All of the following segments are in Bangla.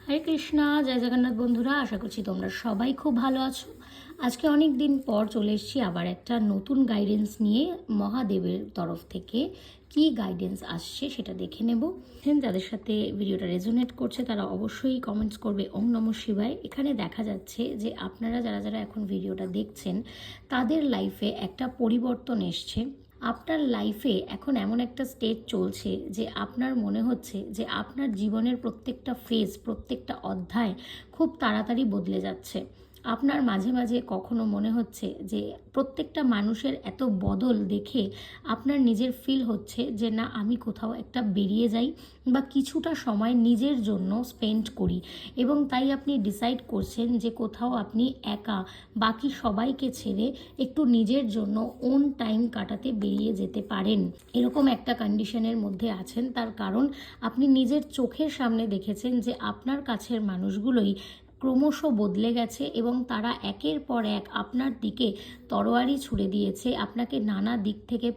হরে কৃষ্ণা, জয় জগন্নাথ বন্ধুরা। আশা করছি তোমরা সবাই খুব ভালো আছো। আজকে অনেক দিন পর চলে এসেছি আবার একটা নতুন গাইডেন্স নিয়ে। মহাদেবের তরফ থেকে কি গাইডেন্স আসছে সেটা দেখে নেব। যাদের সাথে ভিডিওটা রেজোনেট করছে তারা অবশ্যই কমেন্টস করবে ওম নমঃ শিবায়। এখানে দেখা যাচ্ছে যে আপনারা যারা যারা এখন ভিডিওটা দেখছেন তাদের লাইফে একটা পরিবর্তন এসছে। আপনার লাইফে এখন এমন একটা স্টেজ চলছে যে আপনার মনে হচ্ছে যে আপনার জীবনের প্রত্যেকটা ফেজ, প্রত্যেকটা অধ্যায় খুব তাড়াতাড়ি বদলে যাচ্ছে। আপনার মাঝে মাঝে কখনো মনে হচ্ছে যে প্রত্যেকটা মানুষের এত বদল দেখে আপনার নিজের ফিল হচ্ছে যে না, আমি কোথাও একটা বেরিয়ে যাই বা কিছুটা সময় নিজের জন্য স্পেন্ড করি, এবং তাই আপনি ডিসাইড করছেন যে কোথাও আপনি একা বাকি সবাইকে ছেড়ে একটু নিজের জন্য ওন টাইম কাটাতে বেরিয়ে যেতে পারেন। এরকম একটা কন্ডিশনের মধ্যে আছেন, তার কারণ আপনি নিজের চোখের সামনে দেখেছেন যে আপনার কাছের মানুষগুলোই ক্রমশ বদলে গেছে এবং তারা একের পর এক আপনার দিকে তরোয়ারি ছুড়ে দিয়েছে, আপনাকে নানা দিক থেকে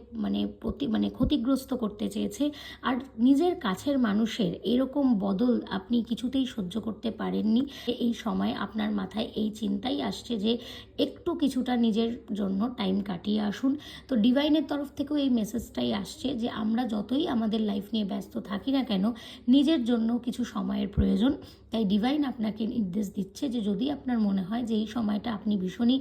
ক্ষতিগ্রস্ত করতে চেয়েছে। আর নিজের কাছের মানুষের এরকম বদল আপনি কিছুতেই সহ্য করতে পারেননি। এই সময় আপনার মাথায় এই চিন্তাই আসছে যে একটু কিছুটা নিজের জন্য টাইম কাটিয়ে আসুন। তো ডিভাইনের তরফ থেকেও এই মেসেজটাই আসছে যে আমরা যতই আমাদের লাইফ নিয়ে ব্যস্ত থাকি না কেন, নিজের জন্য কিছু সময়ের প্রয়োজন। তাই ডিভাইন আপনাকে নির্দেশ দিচ্ছে যে যদি আপনার মনে হয় যে এই সময়টা আপনি ভীষণই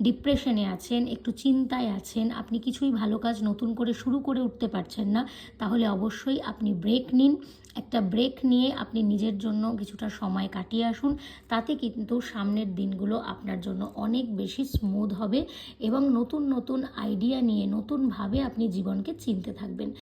ডিপ্রেশনে আছেন, একটু চিন্তায় আছেন, আপনি কিছুই ভালো কাজ নতুন করে শুরু করে উঠতে পারছেন না, তাহলে অবশ্যই আপনি ব্রেক নিন। একটা ব্রেক নিয়ে আপনি নিজের জন্য কিছুটা সময় কাটিয়ে আসুন। তাতে কিন্তু সামনের দিনগুলো আপনার জন্য অনেক বেশি স্মুথ হবে এবং নতুন নতুন আইডিয়া নিয়ে নতুনভাবে আপনি জীবনকে চিনতে থাকবেন।